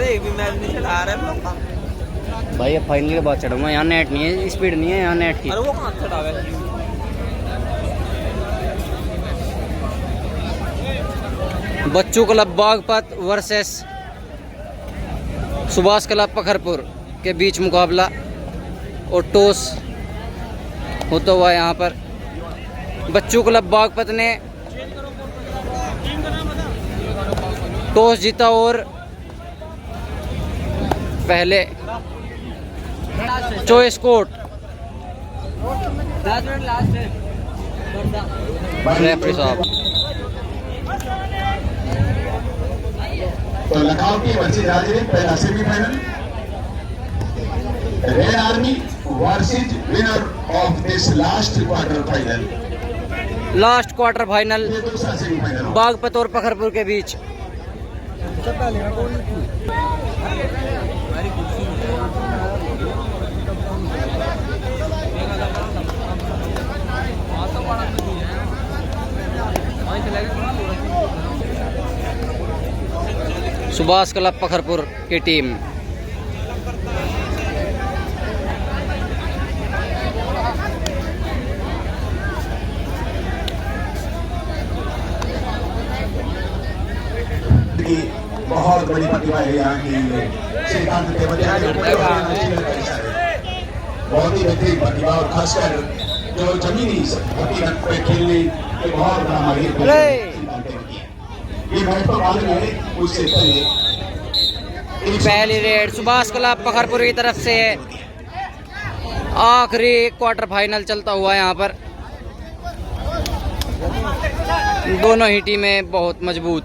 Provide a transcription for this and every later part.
एक भी मैच नहीं चला रहे हम लोग का। भाई अब फाइनल के बाद चढ़ूंगा। यहाँ नेट नहीं है, स्पीड नहीं है यहाँ नेट की। अरे वो कहाँ चढ़ा गया? Bachchu club Baghpat versus Subhash club Pakharpur के बीच मुकाबला और टॉस होता हुआ यहाँ पर बच्चू क्लब बागपत ने टॉस जीता और पहले चॉइस कोर्ट रेफरी साहब। तो लखनऊ की वर्सेस राजवीर पहला semifinal, red army versus winner of this last quarter final. Last quarter final ये दूसरा सेमीफाइनल होगा। बागपत और पखरपुर के बीच। सुभाष क्लब पखरपुर की टीम बहुत बड़ी प्रतिभा है यहाँ की। श्रीकांत बहुत ही बेहतरीन प्रतिभा और खासकर जो जमीनी हकीकत पे खेलने के बहुत बड़ा माहिर ये मैच तो मालूम है उससे पहली रेड सुभाष क्लब पखरपुर की तरफ से है। आखिरी क्वार्टर फाइनल चलता हुआ यहाँ पर। दोनों ही टीमें बहुत मजबूत।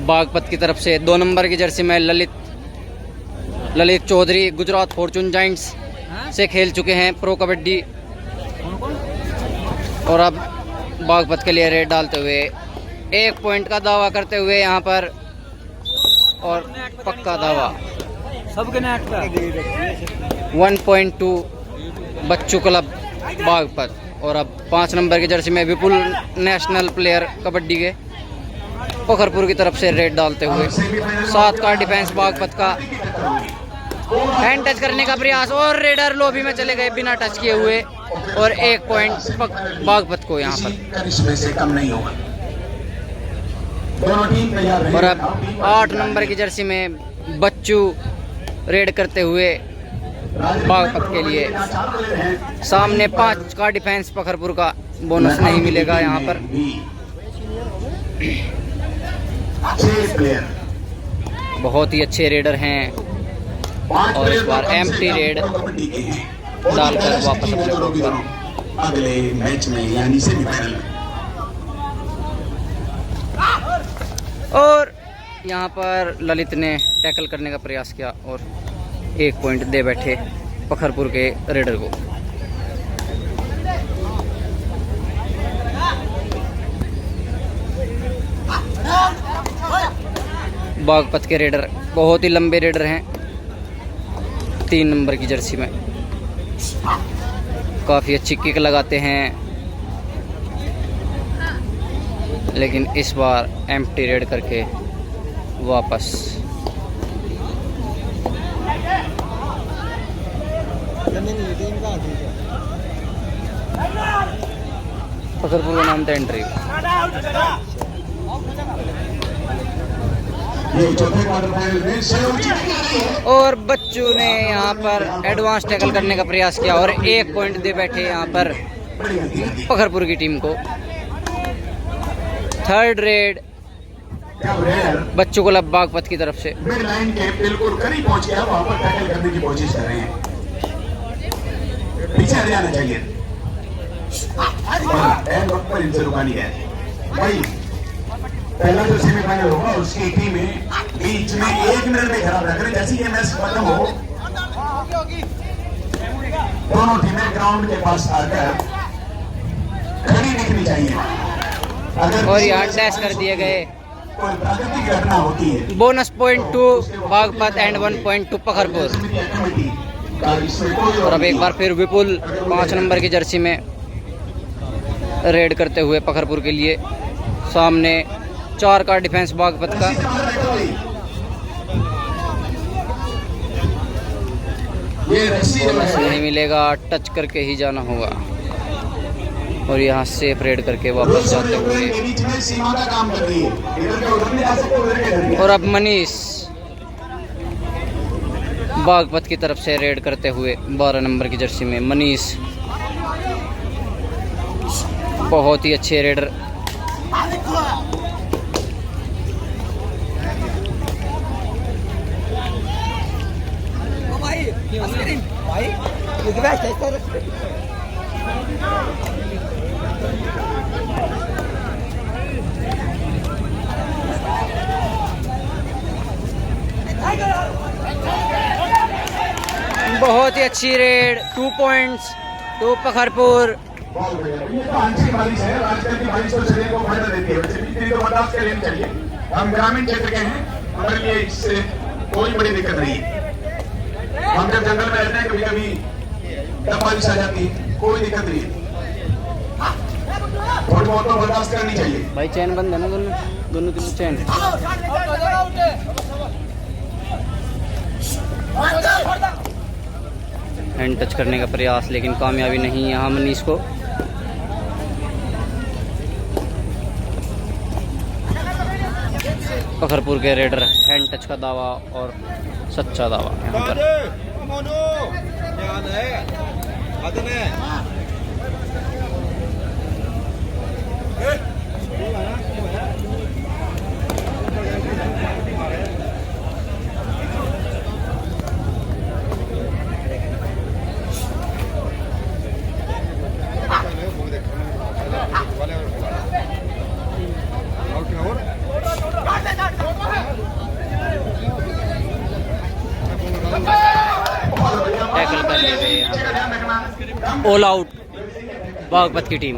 बागपत की तरफ से 2 नंबर की जर्सी में ललित चौधरी गुजरात फॉर्चून जाइंट्स से खेल चुके हैं प्रो कबड्डी और अब बागपत के लिए रेड डालते हुए 1 पॉइंट का दावा करते हुए यहाँ पर और पक्का दावा सबके नेट का 1.2 बच्चू क्लब बागपत। और अब 5 नंबर की जर्सी में विपुल नेशनल प्लेयर कबड्डी के पखरपुर की तरफ से रेड डालते हुए 7 का डिफेंस बागपत का हैंड टच करने का प्रयास और रेडर लोबी में चले गए बिना टच किए हुए और 1 पॉइंट बागपत को यहाँ पर। और अब 8 नंबर की जर्सी में बच्चू रेड करते हुए बागपत के लिए सामने 5 का डिफेंस पखरपुर का बोनस नहीं मिलेगा यहाँ पर। बहुत ही अच्छे रेडर हैं और इस बार एम्प्टी रेड डालकर वापस अगले मैच में यानी सेमीफाइनल में। और यहाँ पर ललित ने टैकल करने का प्रयास किया और 1 पॉइंट दे बैठे पखरपुर के रेडर को। बागपत के रेडर बहुत ही लंबे रेडर हैं। 3 नंबर की जर्सी में काफ़ी अच्छी किक लगाते हैं, लेकिन इस बार एम्प्टी रेड करके वापस। पखरपुर का नाम था एंट्री। और बच्चू ने यहाँ पर एडवांस टैकल करने का प्रयास किया और 1 पॉइंट दे बैठे यहाँ पर पखरपुर की टीम को। 3rd रेड बच्चू को लब बागपत की तरफ से। मिड लाइन के बिल्कुल करीब पहुंच गया, वहां पर टैकल करने की कोशिश कर रहे हैं। पीछे हट जाना चाहिए, एंड वक्त पर इनसे रुकानी है भाई। पहला जो सेमीफाइनल होगा उसकी टीम में बीच में 1 मिनट में खराब रख रहे, जैसे ये मैच खत्म हो दोनों टीमें ग्राउंड के पास आकर खड़ी दिखनी चाहिए। और यहाँ डैश कर दिए गए कोई प्राकृतिक घटना होती है bonus point to Baghpat and 1 point to Pakharpur. समिति या कमेटी का इसमें कोई और अब एक बार फिर विपुल 5 नंबर की जर्सी में रेड करते हुए पखरपुर के लिए। सामने 4 का डिफेंस बागपत का। ये रस्सी जो बोनस है नहीं मिलेगा, टच करके ही जाना होगा। और यहाँ सेफ रेड करके वापस जाते हुए। के बीच में सीमा का काम कर रही है, इधर के उधर नहीं जा सकते, उधर के इधर नहीं। और अब मनीष बागपत की तरफ से रेड करते हुए 12 नंबर की जर्सी में। मनीष बहुत ही अच्छे रेडर। बहुत ही अच्छी रेड। 2 points to Pakharpur. बहुत बढ़िया। ये तो आंशिक बारिश है, आजकल की बारिश तो शरीर को फायदा देती है, वैसे भी तो बर्दाश्त कर लेनी चाहिए। हम ग्रामीण क्षेत्र के हैं, हमारे लिए इससे कोई बड़ी दिक्कत नहीं है। हम जब जंगल में रहते हैं, कभी कभी तब बारिश आ जाती है, कोई दिक्कत नहीं है, थोड़ी बहुत तो बर्दाश्त करनी चाहिए। भाई चैन बंद है ना, दोनों की चैन। हैंड टच करने का प्रयास, लेकिन कामयाबी नहीं यहाँ मनीष को। पखरपुर के रेडर हैंड टच का दावा और सच्चा दावा यहाँ पर। 'टैकल कर लिए थे यहाँ। ऑल आउट बागपत की टीम।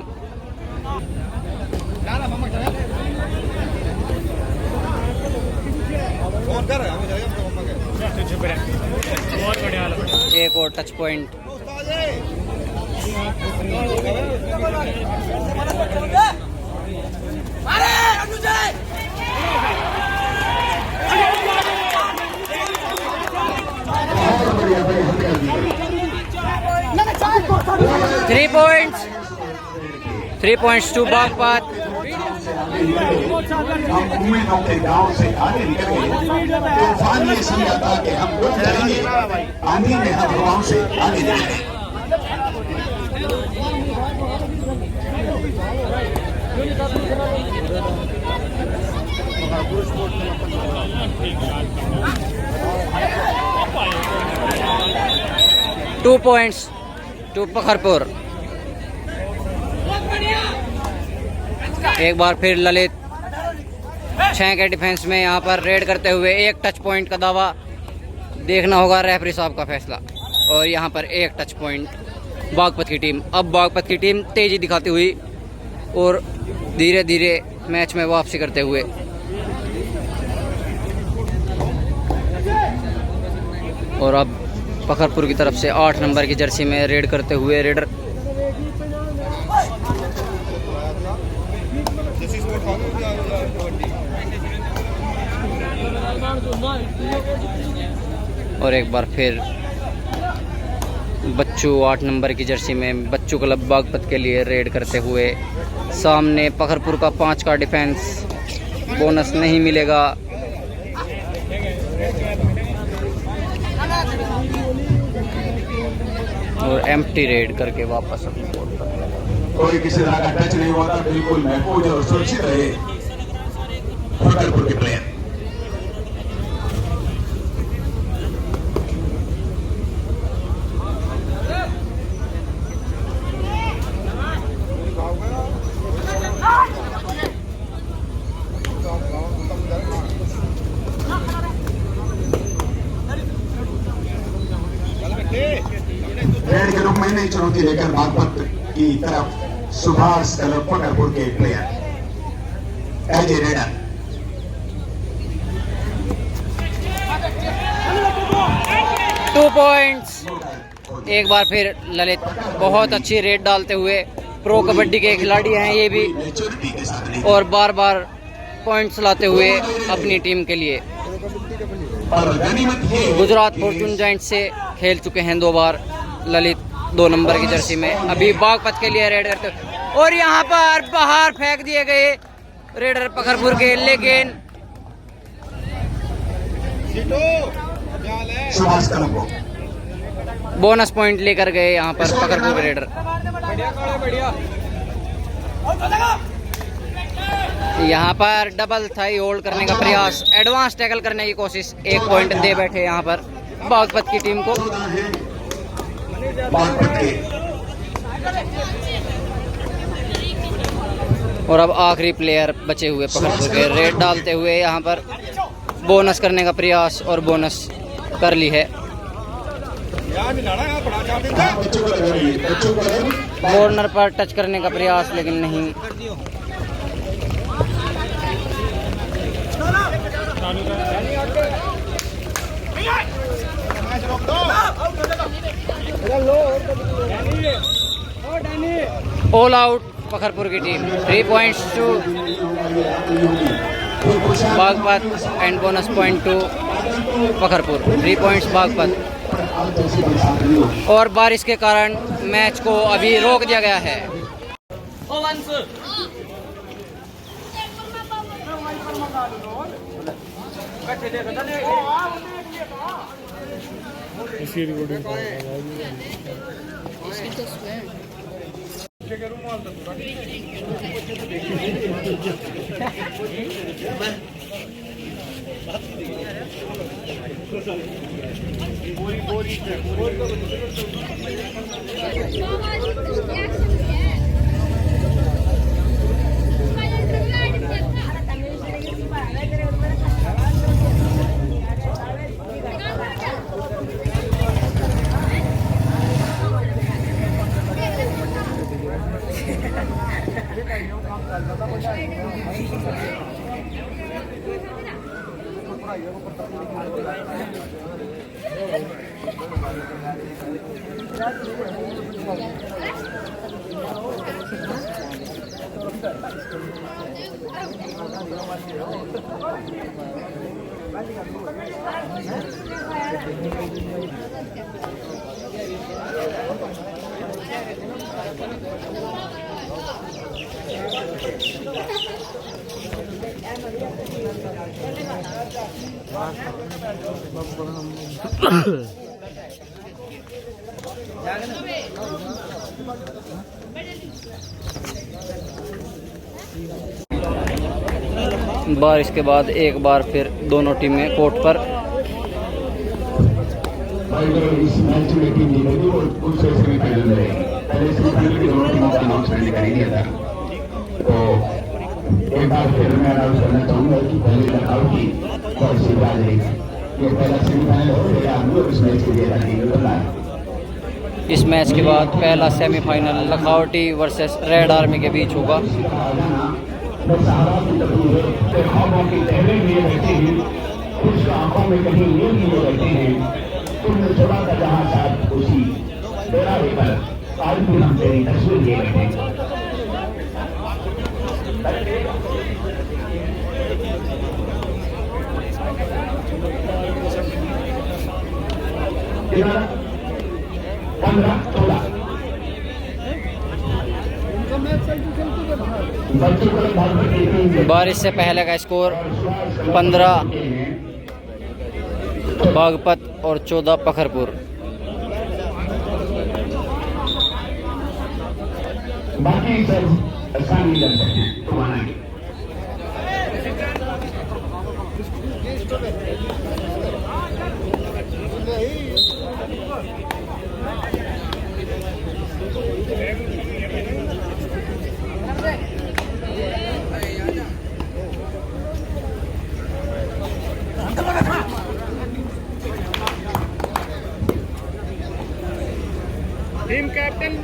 एक और touch point. Three points to Baghpat. हम उम्मीद अपने गांव से आगे निकल गए, तूफान ये समझाता कि हम डूब जाएंगे, आंधी में हम हवाओं से आगे निकले। Two points to Pakharpur. एक बार फिर ललित 6 के डिफेंस में यहाँ पर रेड करते हुए। एक टच पॉइंट का दावा, देखना होगा रेफरी साहब का फैसला। और यहाँ पर एक टच पॉइंट बागपत की टीम। अब बागपत की टीम तेजी दिखाती हुई और धीरे धीरे मैच में वापसी करते हुए। और अब पखरपुर की तरफ से 8 नंबर की जर्सी में रेड करते हुए रेडर। और एक बार फिर बच्चू 8 नंबर की जर्सी में बच्चू क्लब बागपत के लिए रेड करते हुए। सामने पखरपुर का 5 का डिफेंस। बोनस नहीं मिलेगा। और एम्प्टी रेड करके वापस अपने बोर्ड पर। कोई किसी तरह का टच नहीं हुआ था, बिल्कुल महफूज और सुरक्षित रहे पखरपुर के प्लेयर। रेड के रूप में नई चुनौती लेकर बागपत की तरफ सुभाष क्लब पखरपुर के player as a raider. 2 points. एक बार फिर ललित बहुत अच्छी रेड डालते हुए, प्रो कबड्डी के खिलाड़ी हैं ये भी, और बार बार पॉइंट्स लाते हुए अपनी टीम के लिए। गुजरात फॉर्चून जायंट से खेल चुके हैं 2 बार ललित 2 नंबर की जर्सी में। अभी बागपत के लिए रेड करते, और यहाँ पर बाहर फेंक दिए गए रेडर पखरपुर के, लेकिन बोनस पॉइंट लेकर गए यहाँ पर पखरपुर के रेडर। यहाँ पर डबल थाई होल्ड करने का प्रयास, एडवांस टैकल करने की कोशिश, 1 पॉइंट दे बैठे यहाँ पर बागपत की टीम को। और अब आखिरी प्लेयर बचे हुए पखरपुर के, रेड डालते हुए यहाँ पर बोनस करने का प्रयास, और बोनस कर ली है। कॉर्नर पर टच करने का प्रयास, लेकिन नहीं। ऑल आउट पखरपुर की टीम। 3 points to Baghpat and bonus point to Pakharpur. 3 points Baghpat. और बारिश के कारण मैच को अभी रोक दिया गया है। बारिश के बाद एक बार फिर दोनों टीमें कोर्ट पर। इस मैच में टीम नहीं लगी और दूसरे सेमीफाइनल में रहेगी। पहले सेमीफाइनल की दोनों टीमों का अनाउंसमेंट कर ही दिया था। तो एक बार फिर मैं अनाउंस करना चाहूँगा कि पहले लखनऊ की और शिवराज रहेगा। ये पहला सेमीफाइनल हो गया और इस मैच के लिए इस मैच के बाद पहला semifinal Lakhaoti versus red army के बीच होगा। कुछ आंखों में कहीं नींद लिए रहते हैं, तुमने थोड़ा सा जहाँ साथ खुशी बेड़ा लेकर आज भी हम तेरी तस्वीर लिए बैठे। बारिश से पहले का स्कोर 15 बागपत और 14 पखरपुर। बाकी सब आसानी कर सकते हैं तुम्हारा। टीम कैप्टन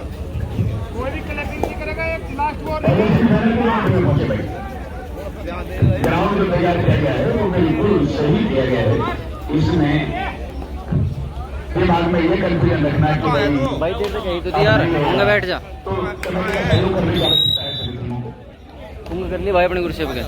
कोई भी कलेक्टिंग नहीं करेगा। एक लास्ट बॉल ग्राउंड जो तैयार किया गया है वो बिल्कुल सही किया गया है। इसमें दिमाग में ये कंफ्यूजन रखना कि भाई तेरे से कही तो थी यार, होंगे बैठ जा। तो कमेटी सहयोग करने की आवश्यकता है सभी टीमों को। होंगे कर लिए भाई अपने कुर्सी पे गए।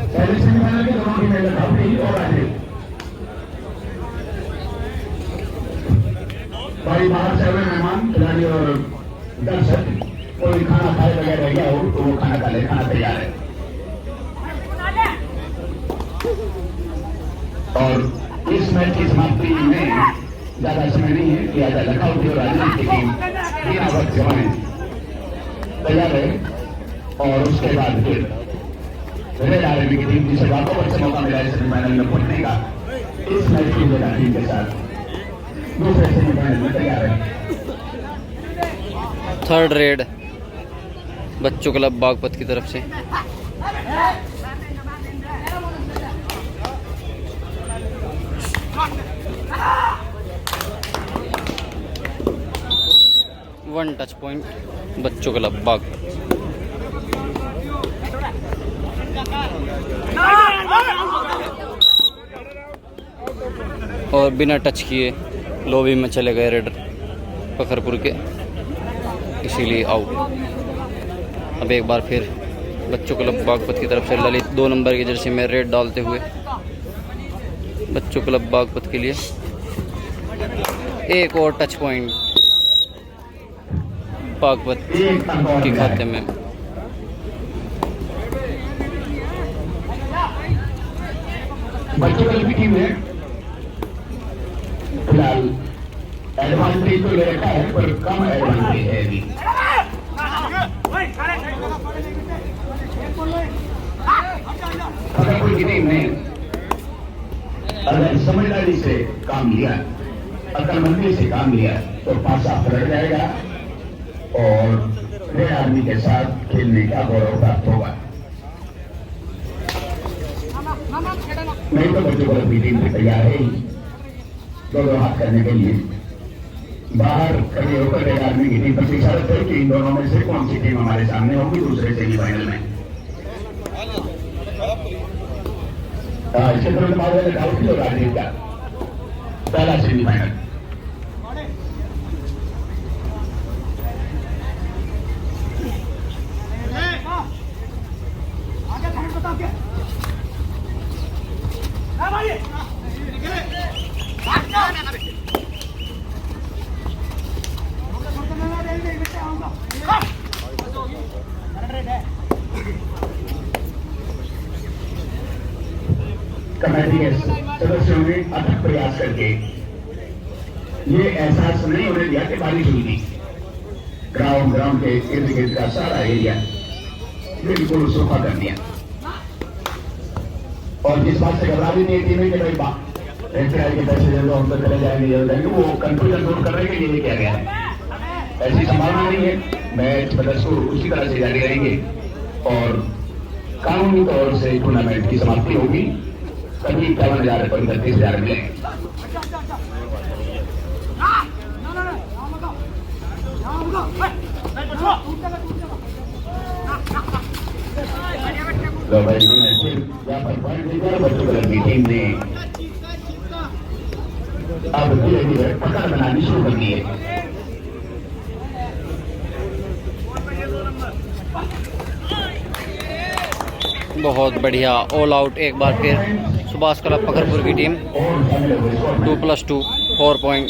पहले सेमीफाइनल के दोनों टीमें लखनऊ और राजू भाई बाहर से आए मेहमान खिलाड़ी और दर्शक कोई खाना खाए बगैर रह गया हो तो वो खाना खा ले, खाना तैयार है। और इस मैच की समाप्ति में ज्यादा समय नहीं है कि आजा लखनऊ की और राजू की टीम 3 ओवर से तैयार है और उसके बाद फिर रेड आर्मी की टीम जिसे वापस से मौका मिला है सेमीफाइनल में पहुंचने का, इस मैच की रेड टीम के साथ दूसरे सेमीफाइनल में तैयार है। थर्ड रेड बच्चों क्लब बागपत की तरफ से। वन टच पॉइंट बच्चों क्लब बागपत। और बिना टच किए लॉबी में चले गए रेडर पखरपुर के, इसीलिए आउट। अब एक बार फिर बच्चों क्लब बागपत की तरफ से ललित 2 नंबर की जर्सी में रेड डालते हुए बच्चों क्लब बागपत के लिए एक और टच पॉइंट बागपत के खाते में। बच्चों की टीम है फिलहाल एडवांटेज तो ले रखा है पर कम एडवांटेज है अभी। फतेहपुर की टीम ने अगर समझदारी से काम लिया, अकलमंदी से काम लिया तो पासा पलट जाएगा और रेड आर्मी के साथ खेलने का गौरव प्राप्त होगा। नहीं तो बच्चों को अपनी टीम से तैयार है दोनों हाथ करने के लिए। बाहर खड़े होकर रेड आर्मी की टीम पर इशारा है कि इन दोनों में से कौन सी टीम हमारे सामने होगी दूसरे सेमीफाइनल में। क्षेत्र में और राजनीति का पहला सेमीफाइनल। कमेटी के सदस्यों ने अथक प्रयास करके ये एहसास नहीं होने दिया कि बारिश हुई थी। ग्राउंड के इर्द गिर्द का सारा एरिया बिल्कुल सूखा कर दिया और जिस बात से घबरा भी नहीं थी नहीं कि भाई एफआईआर के पैसे दे दो हम तो चले जाएंगे, वो कंफ्यूजन दूर करने के लिए किया गया है। ऐसी संभावना नहीं है। मैच सदस्य उसी तरह से जारी रहेंगे और कानूनी तौर से टूर्नामेंट की समाप्ति होगी। सभी 51,000 पर 31,000 मिलेंगे। बच्चों की टीम ने अब धीरे धीरे पकड़ बनानी शुरू कर दी है। बहुत बढ़िया ऑल आउट एक बार फिर सुभाष क्लब पखरपुर की टीम 2+2 4 पॉइंट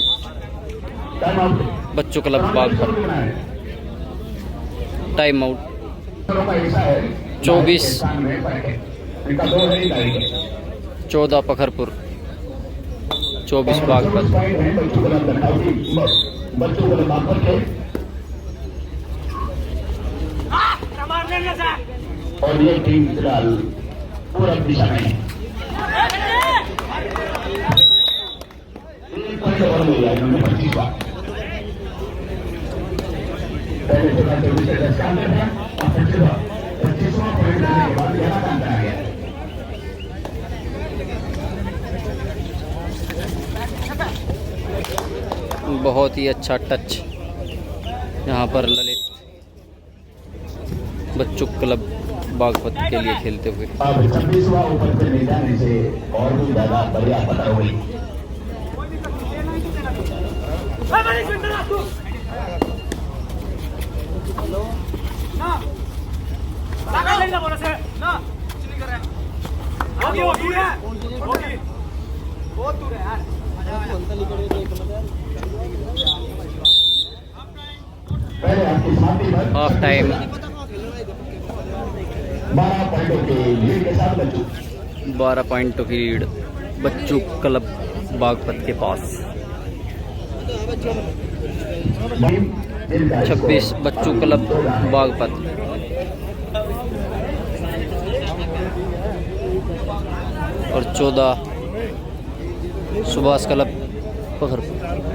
बच्चों club Baghpat. Time out 14 Pakharpur 24 Baghpat. और ये टीम फिलहाल पूरब दिशा में है। और मिल गया इन्होंने 25 बार पहले से 24 का अंदर था और 25वां पॉइंट करने के बाद 11 का अंदर आ गया। बहुत ही अच्छा टच यहाँ पर ललित बच्चों क्लब बागपत के लिए खेलते हुए। अब 26वां ओपन पे नहीं जाने से और भी ज्यादा बढ़िया पता हुई। पहले आपकी समाप्ति पर हाफ टाइम 12 पॉइंटों के लीड के साथ बच्चों 12 पॉइंटों की लीड बच्चों क्लब बागपत के पास। 26 बच्चों क्लब बागपत और 14 सुभाष क्लब पखरपुर।